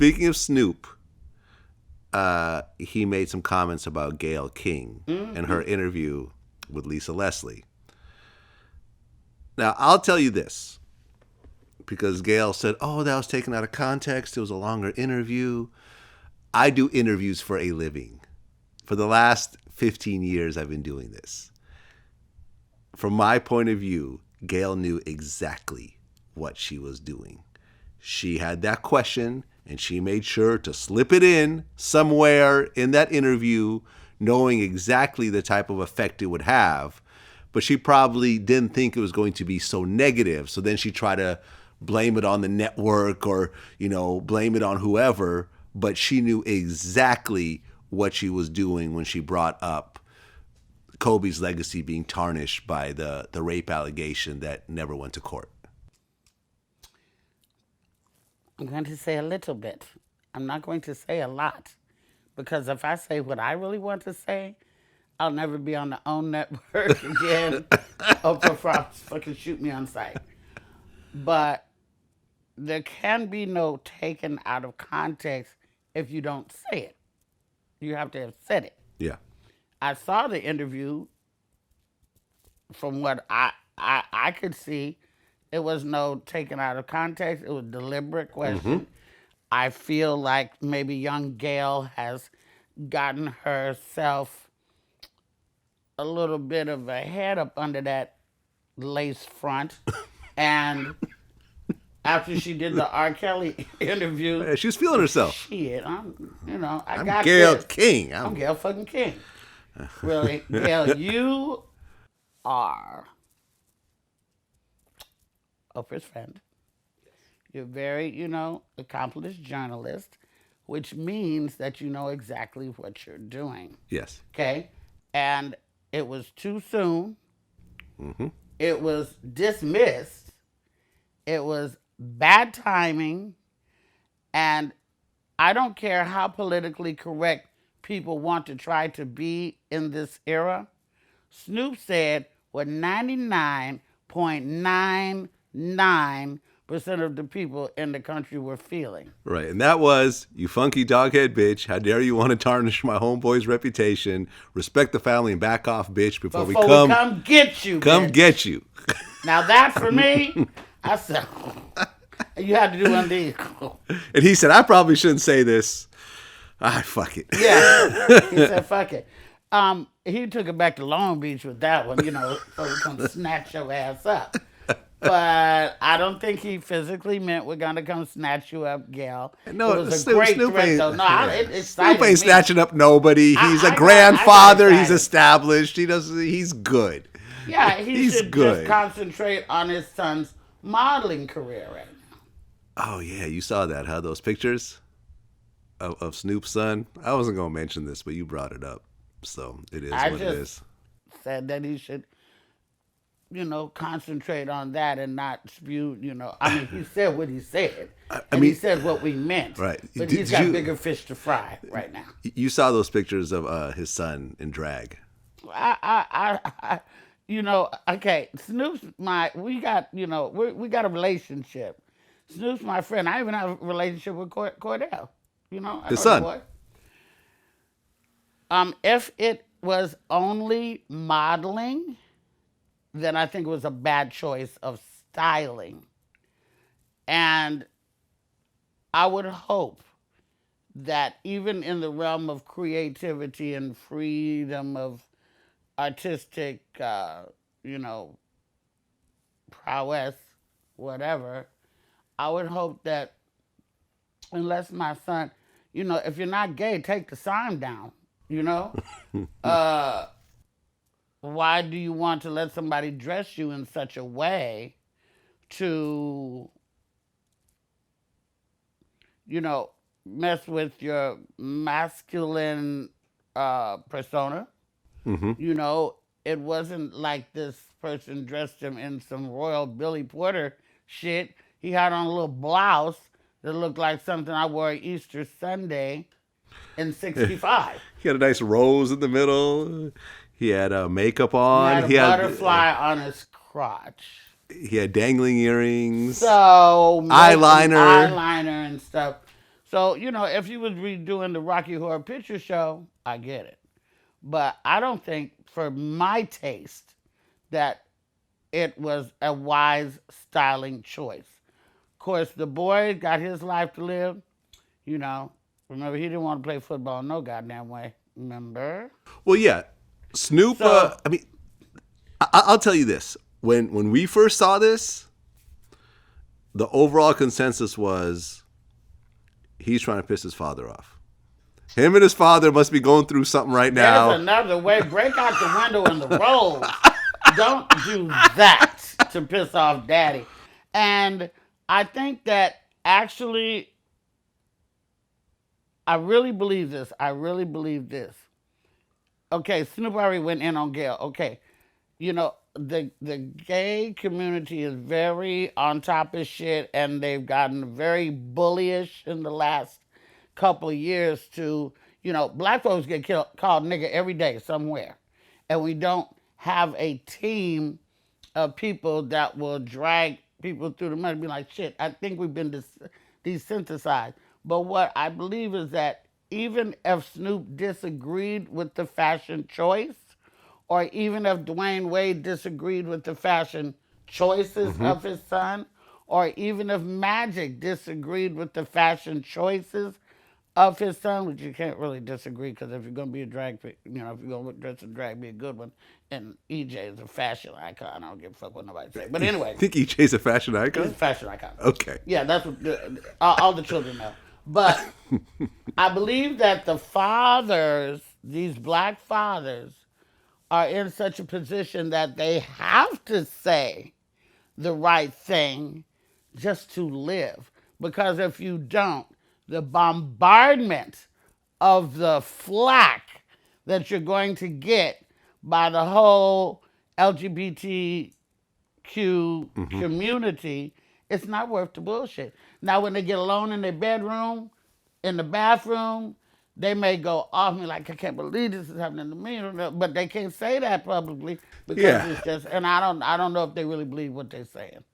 speaking of Snoop, he made some comments about Gayle King and her interview with Lisa Leslie. Now, I'll tell you this, because Gayle said, oh, that was taken out of context. It was a longer interview. I do interviews for a living. For the last 15 years, I've been doing this. From my point of view, Gayle knew exactly what she was doing. She had that question, and she made sure to slip it in somewhere in that interview, knowing exactly the type of effect it would have. But she probably didn't think it was going to be so negative. So then she tried to blame it on the network or, blame it on whoever. But she knew exactly what she was doing when she brought up Kobe's legacy being tarnished by the rape allegation that never went to court. I'm going to say a little bit. I'm not going to say a lot. Because if I say what I really want to say, I'll never be on the OWN network again. Oprah Frost fucking shoot me on sight. But there can be no taken out of context if you don't say it. You have to have said it. Yeah. I saw the interview. From what I could see, it was no taken out of context. It was a deliberate question. I feel like maybe young Gayle has gotten herself a little bit of a head up under that lace front. And after she did the R. Kelly interview, Yeah, she was feeling herself. Shit, I'm got Gayle King. I'm Gayle fucking King. Really, Gayle, you are Oprah's friend. You're very, accomplished journalist, which means that you know exactly what you're doing. Yes. Okay? And it was too soon. It was dismissed. It was bad timing. And I don't care how politically correct people want to try to be in this era. Snoop said what 99.99% of the people in the country were feeling. Right. And that was, you funky doghead bitch. How dare you want to tarnish my homeboy's reputation? Respect the family and back off, bitch, before we come get you. Come bitch. get you. Now that for me, I said, you had to do one of these. And he said, I probably shouldn't say this. Fuck it. Yeah. He said, fuck it. He took it back to Long Beach with that one, so we come snatch your ass up. But I don't think he physically meant we're going to come snatch you up, Gayle. No, it was a great threat, though. No, it excited Snoop ain't me. snatching up nobody. He's a grandfather. He's established. He's good. Yeah, he should good. just concentrate on his son's modeling career right now. Oh, yeah. You saw that, huh? Those pictures of Snoop's son. I wasn't going to mention this, but you brought it up. So it is what it is. Said that he should, concentrate on that and not spew, he said what he said. He said what we meant. Right. But he's got bigger fish to fry right now. You saw those pictures of his son in drag. Okay, Snoop's we got a relationship. Snoop's my friend. I even have a relationship with Cordell. His son. If it was only modeling, then I think it was a bad choice of styling. And I would hope that even in the realm of creativity and freedom of artistic, prowess, whatever, I would hope that unless my son, if you're not gay, take the sign down. Why do you want to let somebody dress you in such a way to, mess with your masculine persona? It wasn't like this person dressed him in some royal Billy Porter shit. He had on a little blouse that looked like something I wore Easter Sunday in 65. He had a nice rose in the middle. He had makeup on. He had a butterfly on his crotch. He had dangling earrings. So eyeliner and stuff. So, if you was redoing the Rocky Horror Picture Show, I get it. But I don't think, for my taste, that it was a wise styling choice. Of course, the boy got his life to live. You know, remember, he didn't want to play football no goddamn way. Remember? Well, yeah, Snoop. So, I mean, I'll tell you this: when we first saw this, the overall consensus was he's trying to piss his father off. Him and his father must be going through something right now. there's another way. Break out the window in the road. Don't do that to piss off daddy. And I think that actually, I really believe this. I really believe this. Okay, Snoop already went in on Gayle. Okay, the gay community is very on top of shit, and they've gotten very bullyish in the last couple of years. To black folks get called nigga every day somewhere, and we don't have a team of people that will drag people through the mud and be like, shit, I think we've been desensitized. But what I believe is that even if Snoop disagreed with the fashion choice, or even if Dwyane Wade disagreed with the fashion choices of his son, or even if Magic disagreed with the fashion choices of his son, which you can't really disagree, because if you're going to be a drag, if you're going to dress a drag, be a good one. And EJ is a fashion icon. I don't give a fuck what nobody say. But anyway, I think EJ's a fashion he's a icon. fashion icon. Okay. Yeah, that's what all the children know. But I believe that the fathers, these black fathers, are in such a position that they have to say the right thing just to live. Because if you don't, the bombardment of the flack that you're going to get by the whole LGBTQ community, it's not worth the bullshit. Now, when they get alone in their bedroom, in the bathroom, they may go off me like, I can't believe this is happening to me, but they can't say that publicly because Yeah. it's just, and I don't know if they really believe what they're saying.